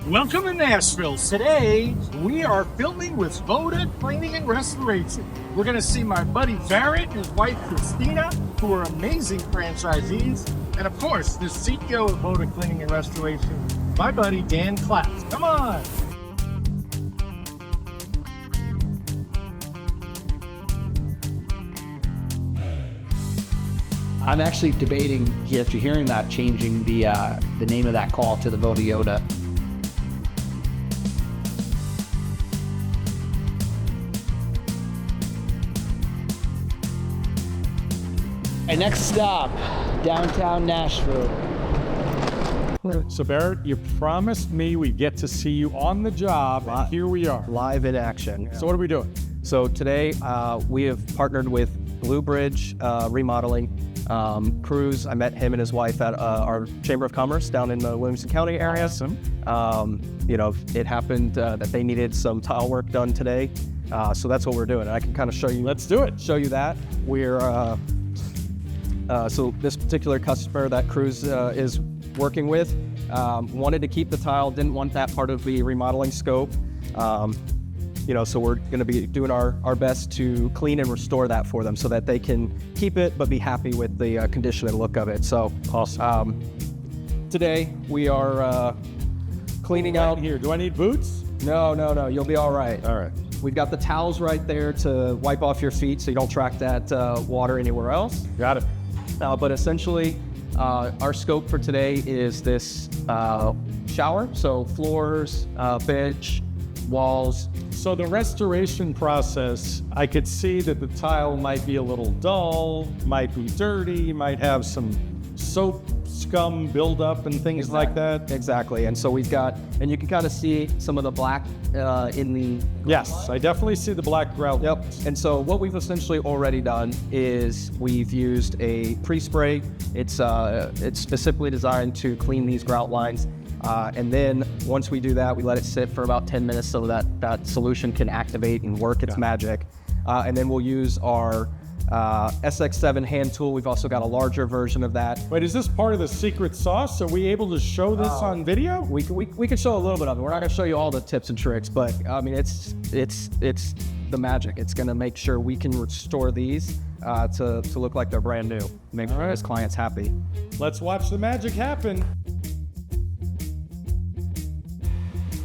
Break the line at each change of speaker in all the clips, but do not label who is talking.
Welcome to Nashville. Today, we are filming with Voda Cleaning and Restoration. We're going to see my buddy Barrett and his wife Christina, who are amazing franchisees. And of course, the CEO of Voda Cleaning and Restoration, my buddy Dan Klatt. Come on.
I'm actually debating, after hearing that, changing the name of that call to the Voda Yoda. My next stop, downtown Nashville.
So Barrett, you promised me we'd get to see you on the job, and here we are.
Live in action.
So what are we doing?
So today we have partnered with Blue Bridge Remodeling. Cruz, I met him and his wife at our Chamber of Commerce down in the Williamson County area.
Awesome.
It happened that they needed some tile work done today. So that's what we're doing. And I can kind of show you.
Let's do it.
Show you that. So this particular customer that Cruz is working with wanted to keep the tile, didn't want that part of the remodeling scope. So we're going to be doing our best to clean and restore that for them so that they can keep it but be happy with the condition and look of it. So
awesome.
Today we are cleaning out
here. Do I need boots?
No. You'll be all right.
All right.
We've got the towels right there to wipe off your feet so you don't track that water anywhere else.
Got it.
But essentially, our scope for today is this shower. So floors, bench, walls.
So the restoration process, I could see that the tile might be a little dull, might be dirty, might have some soap scum buildup and things like that.
Exactly. And so we've got, and you can kind of see some of the black in the...
Yes, I definitely see the black grout.
Yep. And so what we've essentially already done is we've used a pre-spray. It's specifically designed to clean these grout lines. And then once we do that, we let it sit for about 10 minutes so that solution can activate and work its magic. And then we'll use our SX7 hand tool. We've also got a larger version of that.
Wait, is this part of the secret sauce? Are we able to show this on video?
We can show a little bit of it. We're not going to show you all the tips and tricks, but I mean, it's the magic. It's going to make sure we can restore these to look like they're brand new. Make his clients happy.
Let's watch the magic happen.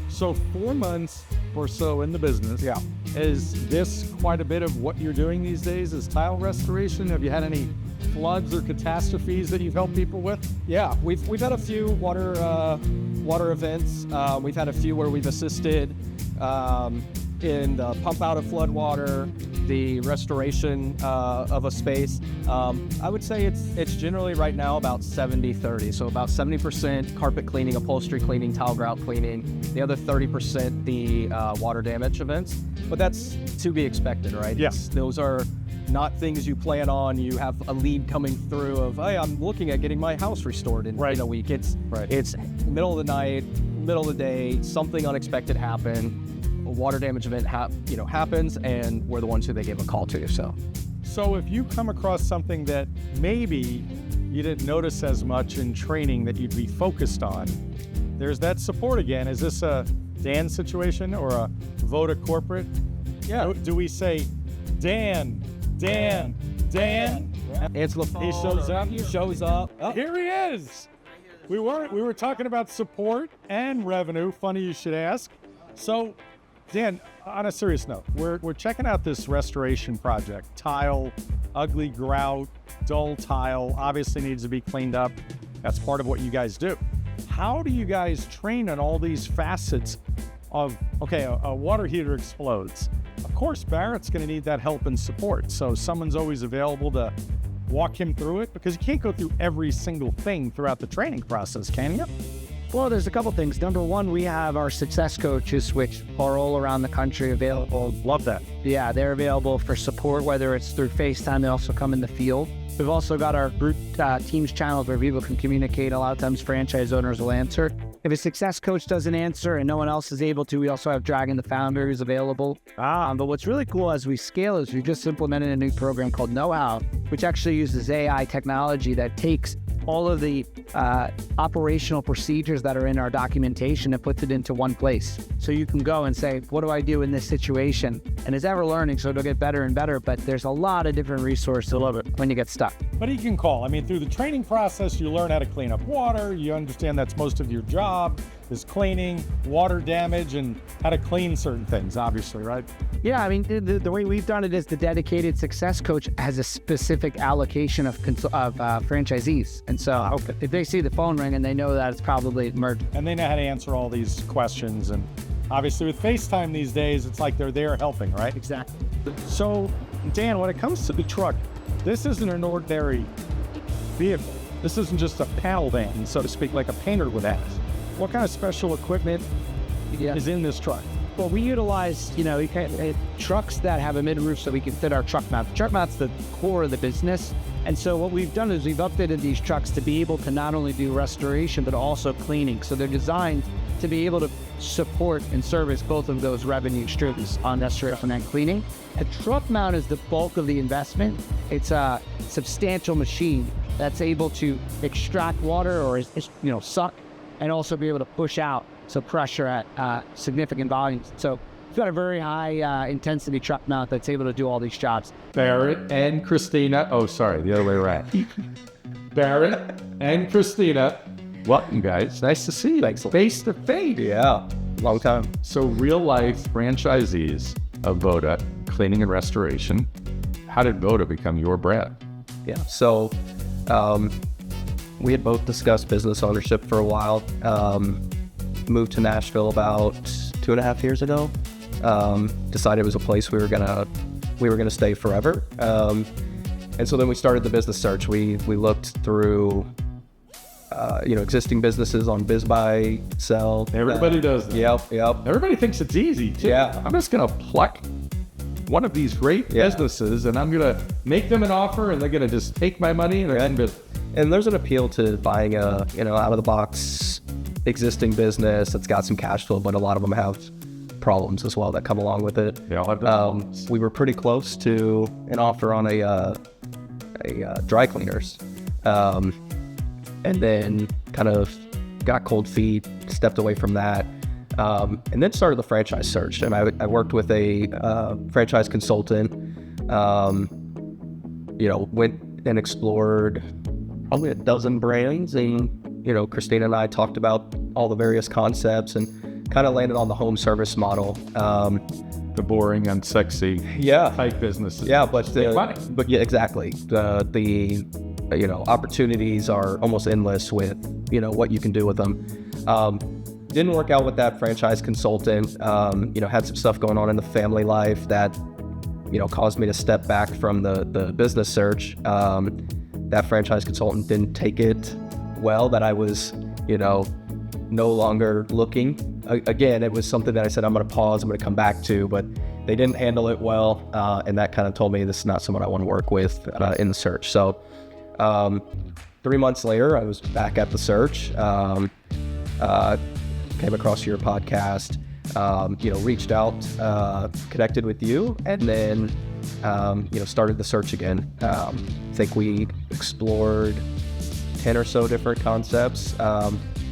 So 4 months or so in the business.
Yeah.
Is this quite a bit of what you're doing these days is tile restoration? Have you had any floods or catastrophes that you've helped people with?
Yeah, we've had a few water events. We've had a few where we've assisted in the pump out of flood water, the restoration of a space. I would say it's generally right now about 70-30. So about 70% carpet cleaning, upholstery cleaning, tile grout cleaning. The other 30% the water damage events. But that's to be expected, right?
Yes.
Those are not things you plan on. You have a lead coming through of, hey, I'm looking at getting my house restored in a week. It's middle of the night, middle of the day, something unexpected happened. A water damage event happens, and we're the ones who they give a call to.
So if you come across something that maybe you didn't notice as much in training that you'd be focused on, there's that support again. Is this a Dan situation or a Voda corporate?
Yeah.
Do we say, Dan?
Answer the phone.
He shows up.
He shows up. Oh.
Here he is. We were talking about support and revenue. Funny you should ask. So, Dan, on a serious note, we're checking out this restoration project. Tile, ugly grout, dull tile, obviously needs to be cleaned up. That's part of what you guys do. How do you guys train on all these facets of, okay, a water heater explodes. Of course, Barrett's going to need that help and support. So someone's always available to walk him through it, because you can't go through every single thing throughout the training process, can you?
Well, there's a couple things. Number one, we have our success coaches, which are all around the country available.
Love that.
Yeah, they're available for support, whether it's through FaceTime. They also come in the field. We've also got our group Teams channels where people can communicate. A lot of times franchise owners will answer. If a success coach doesn't answer and no one else is able to, we also have Dragon the Founder who's available. But what's really cool as we scale is we just implemented a new program called Know How, which actually uses AI technology that takes all of the operational procedures that are in our documentation and puts it into one place. So you can go and say, what do I do in this situation? And it's ever learning, so it'll get better and better, but there's a lot of different resources when you get stuck.
But you can call. I mean, through the training process, you learn how to clean up water. You understand that's most of your job is cleaning, water damage, and how to clean certain things, obviously, right?
Yeah, I mean, the way we've done it is the dedicated success coach has a specific allocation of franchisees. And so if they see the phone ring and they know that it's probably emergent.
And they know how to answer all these questions. And obviously with FaceTime these days, it's like they're there helping, right?
Exactly.
So, Dan, when it comes to the truck, this isn't an ordinary vehicle. This isn't just a panel van, so to speak, like a painter would ask. What kind of special equipment is in this truck?
Well, we utilize, trucks that have a mid-roof so we can fit our truck mount. The truck mount's the core of the business. And so what we've done is we've updated these trucks to be able to not only do restoration, but also cleaning. So they're designed to be able to support and service both of those revenue streams on restoration and cleaning. A truck mount is the bulk of the investment. It's a substantial machine that's able to extract water or, suck, and also be able to push out so pressure at significant volumes. So it's got a very high intensity truck mount that's able to do all these jobs.
Barrett and Christina. Oh, sorry, the other way around. Barrett and Christina. Welcome, guys. Nice to see you.
Thanks.
Face to face.
Yeah, long time.
So real life franchisees of Voda Cleaning and Restoration. How did Voda become your brand?
Yeah, so we had both discussed business ownership for a while. Moved to Nashville about 2.5 years ago. Decided it was a place we were gonna stay forever. And so then we started the business search. We looked through existing businesses on Biz Buy, Sell.
Everybody does that.
Yep.
Everybody thinks it's easy too.
Yeah.
I'm just gonna pluck one of these great businesses and I'm gonna make them an offer and they're gonna just take my money and they're in business.
And there's an appeal to buying a out of the box existing business that's got some cash flow, but a lot of them have problems as well that come along with it.
Yeah, I'll have problems.
We were pretty close to an offer on a dry cleaners, and then kind of got cold feet, stepped away from that, and then started the franchise search. And I worked with a franchise consultant. Went and explored probably a dozen brands, and Christina and I talked about all the various concepts and kind of landed on the home service model.
The boring, unsexy type businesses.
Yeah, but
money.
But yeah, exactly. The opportunities are almost endless with what you can do with them. Didn't work out with that franchise consultant. Had some stuff going on in the family life that caused me to step back from the business search. That franchise consultant didn't take it well that I was, no longer looking. Again, it was something that I said, I'm going to pause, I'm going to come back to, but they didn't handle it well. And that kind of told me this is not someone I want to work with in the search. So 3 months later, I was back at the search, came across your podcast, reached out, connected with you, and then, started the search again. I think we explored 10 or so different concepts,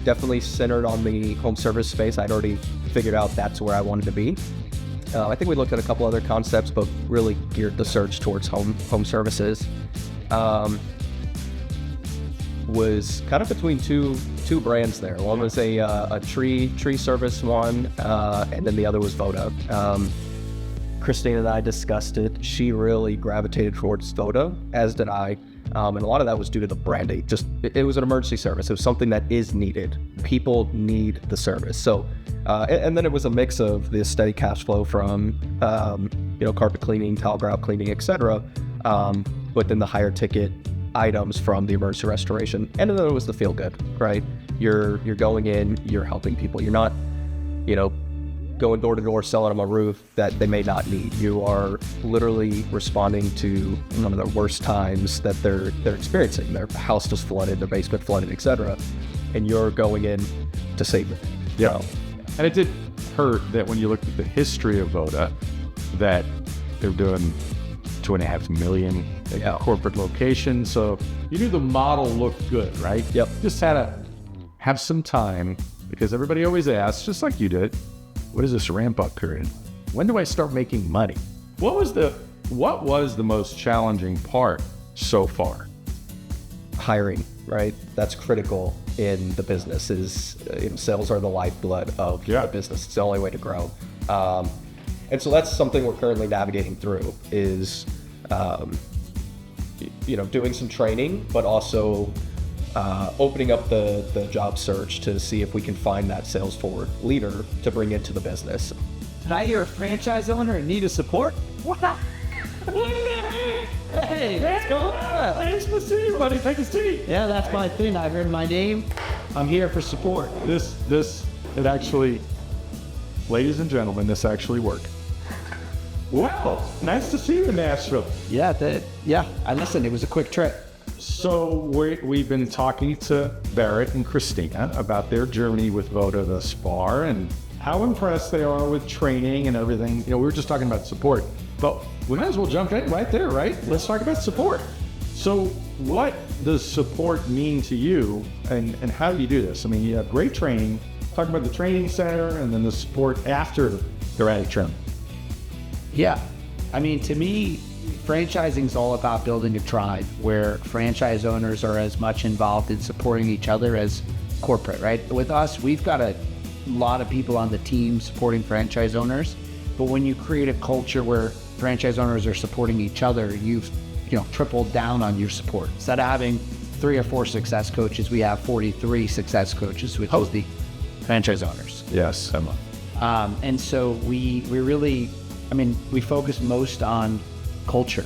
definitely centered on the home service space. I'd already figured out that's where I wanted to be. I think we looked at a couple other concepts, but really geared the search towards home services. Was kind of between two brands there. One was a tree service one, and then the other was Voda. Christina and I discussed it. She really gravitated towards Voda, as did I. And a lot of that was due to the branding. It was an emergency service. It was something that is needed. People need the service. So, and then it was a mix of the steady cash flow from, carpet cleaning, tile grout cleaning, etc. But then the higher ticket items from the emergency restoration. And then it was the feel good, right? You're going in, you're helping people. You're not, going door to door selling them a roof that they may not need. You are literally responding to one of the worst times that they're experiencing. Their house just flooded, their basement flooded, etc. And you're going in to save them.
Yeah. And it did hurt that when you looked at the history of Voda, that they're doing 2.5 million corporate locations. So you knew the model looked good, right?
Yep.
Just had to have some time, because everybody always asks, just like you did, what is this ramp up period? When do I start making money? What was the most challenging part so far?
Hiring, right? That's critical in the business. Sales are the lifeblood of the business. It's the only way to grow. And so that's something we're currently navigating through is, doing some training, but also opening up the job search to see if we can find that sales forward leader to bring into the business.
Did I hear a franchise owner in need of support? What? Hey, what's going on?
Nice to see you, buddy. Take a seat.
Yeah, that's my thing. I heard my name. I'm here for support.
It actually, ladies and gentlemen, this actually worked. Wow, nice to see you in Nashville.
Yeah, I listened. It was a quick trip.
So we've been talking to Barrett and Christina about their journey with Voda thus far and how impressed they are with training and everything. We were just talking about support, but we might as well jump in right there, right? Let's talk about support. So what does support mean to you, and how do you do this? I mean, you have great training. Talk about the training center and then the support after they're at a trim.
Yeah, I mean, to me, franchising is all about building a tribe where franchise owners are as much involved in supporting each other as corporate, right? With us, we've got a lot of people on the team supporting franchise owners, but when you create a culture where franchise owners are supporting each other, you've tripled down on your support. Instead of having 3 or 4 success coaches, we have 43 success coaches, which is the franchise owners.
Yes, Emma.
And so we really, we focus most on culture.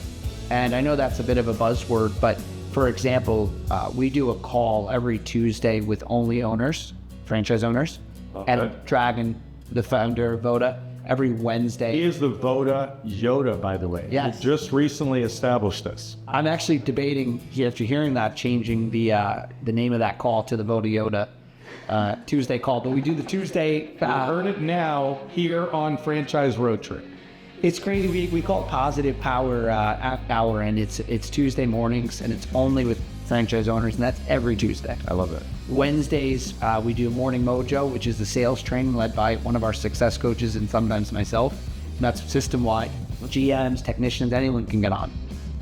And I know that's a bit of a buzzword, but for example, we do a call every Tuesday with only owners, franchise owners, and Dragon, the founder of Voda, every Wednesday.
He is the Voda Yoda, by the way.
Yes.
He just recently established this.
I'm actually debating, after hearing that, changing the name of that call to the Voda Yoda Tuesday call. But we do the Tuesday.
You heard it now here on Franchise Road Trip.
It's crazy. We call it Positive Power Hour, and it's Tuesday mornings, and it's only with franchise owners, and that's every Tuesday.
I love it.
Wednesdays, we do Morning Mojo, which is the sales training led by one of our success coaches and sometimes myself. And that's system-wide. GMs, technicians, anyone can get on.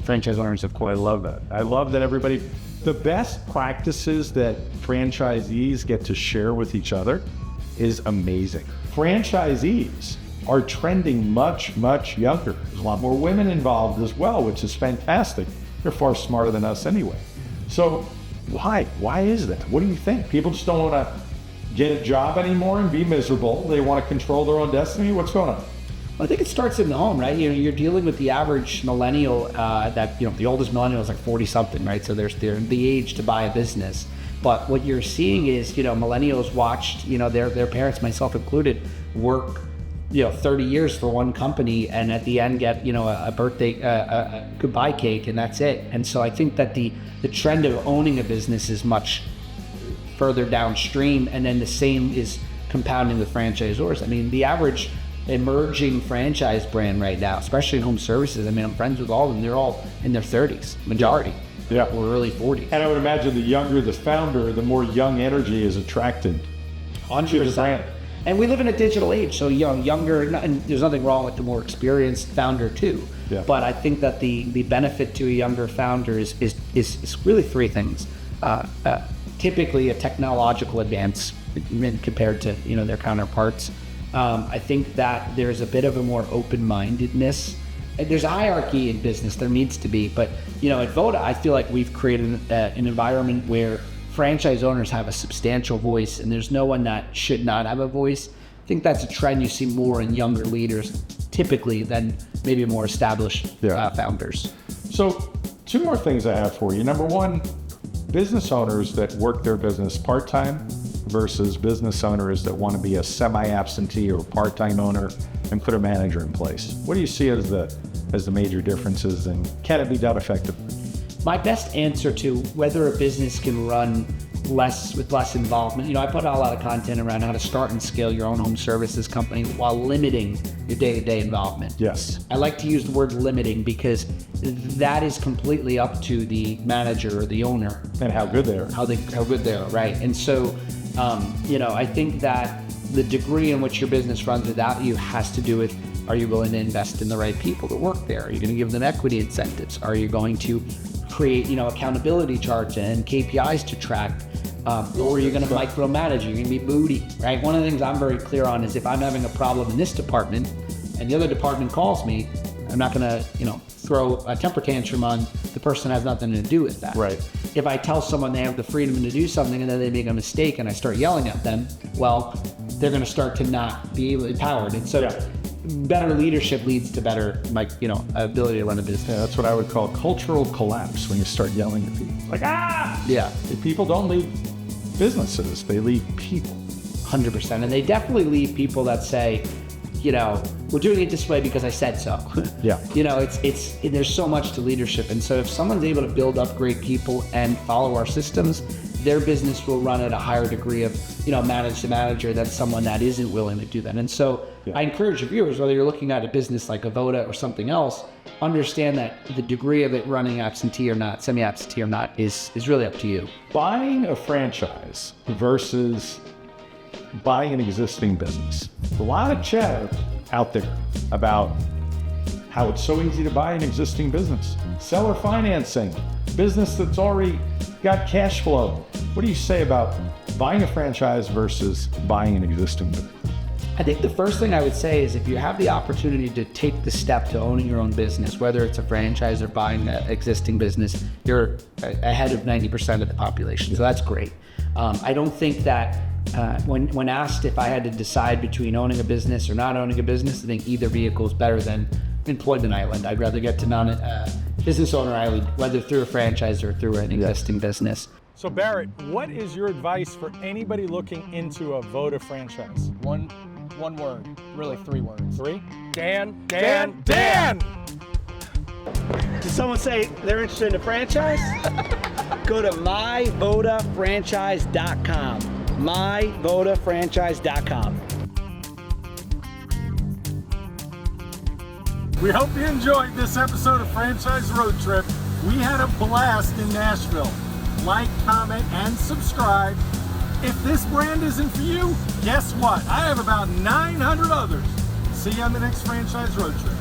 Franchise owners, of course.
I love that. I love that everybody, the best practices that franchisees get to share with each other is amazing. Franchisees are trending much, much younger. There's a lot more women involved as well, which is fantastic. They're far smarter than us anyway. So why? Why is that? What do you think? People just don't want to get a job anymore and be miserable. They want to control their own destiny. What's going on?
Well, I think it starts in the home, right? You're dealing with the average millennial the oldest millennial is like 40 something, right? So they're the age to buy a business. But what you're seeing is, millennials watched, their parents, myself included, work 30 years for one company and at the end get, a birthday, a goodbye cake, and that's it. And so I think that the trend of owning a business is much further downstream, and then the same is compounding with franchisors. I mean, the average emerging franchise brand right now, especially in home services, I'm friends with all of them, they're all in their 30s, majority.
Yeah.
Or early 40s.
And I would imagine the younger the founder, the more young energy is attracted.
100%. And we live in a digital age, so younger, and there's nothing wrong with the more experienced founder too.
Yeah.
But I think that the benefit to a younger founder is really 3 things. Typically a technological advance compared to their counterparts. I think that there's a bit of a more open-mindedness. There's a hierarchy in business, there needs to be, but at Voda, I feel like we've created an environment where franchise owners have a substantial voice, and there's no one that should not have a voice. I think that's a trend you see more in younger leaders, typically, than maybe more established founders.
So 2 more things I have for you. Number 1, business owners that work their business part-time versus business owners that want to be a semi-absentee or part-time owner and put a manager in place. What do you see as the major differences, and can it be done effectively?
My best answer to whether a business can run less involvement. I put out a lot of content around how to start and scale your own home services company while limiting your day-to-day involvement.
Yes.
I like to use the word limiting because that is completely up to the manager or the owner.
And how good they are.
How good they are, right? And so, I think that the degree in which your business runs without you has to do with, are you willing to invest in the right people that work there? Are you going to give them equity incentives? Are you going to create, accountability charts and KPIs to track? Or are you going to micromanage? You're going to be moody, right? One of the things I'm very clear on is if I'm having a problem in this department and the other department calls me, I'm not going to, throw a temper tantrum on the person that has nothing to do with that.
Right.
If I tell someone they have the freedom to do something and then they make a mistake and I start yelling at them, well, they're going to start to not be empowered. And so better leadership leads to better, ability to run a business.
Yeah, that's what I would call cultural collapse when you start yelling at people. Like,
Yeah.
People don't leave businesses, they leave people.
100%. And they definitely leave people that say, we're doing it this way because I said so.
Yeah.
There's so much to leadership. And so if someone's able to build up great people and follow our systems, their business will run at a higher degree of, manage the manager than someone that isn't willing to do that. And so I encourage your viewers, whether you're looking at a business like a Voda or something else, understand that the degree of it running absentee or not, semi-absentee or not, is really up to you.
Buying a franchise versus buying an existing business. A lot of chatter out there about how it's so easy to buy an existing business. Seller financing, business that's already got cash flow. What do you say about buying a franchise versus buying an existing business?
I think the first thing I would say is if you have the opportunity to take the step to owning your own business, whether it's a franchise or buying an existing business, you're ahead of 90% of the population. So that's great. I don't think that when asked if I had to decide between owning a business or not owning a business, I think either vehicle is better than employment island. I'd rather get to business owner island, whether through a franchise or through an existing business.
So Barrett, what is your advice for anybody looking into a Voda franchise?
One word, really 3 words.
3?
Dan.
Dan!
Did someone say they're interested in a franchise? Go to myvodafranchise.com. myvodafranchise.com.
We hope you enjoyed this episode of Franchise Road Trip. We had a blast in Nashville. Like, comment, and subscribe. If this brand isn't for you, guess what? I have about 900 others. See you on the next Franchise Road Trip.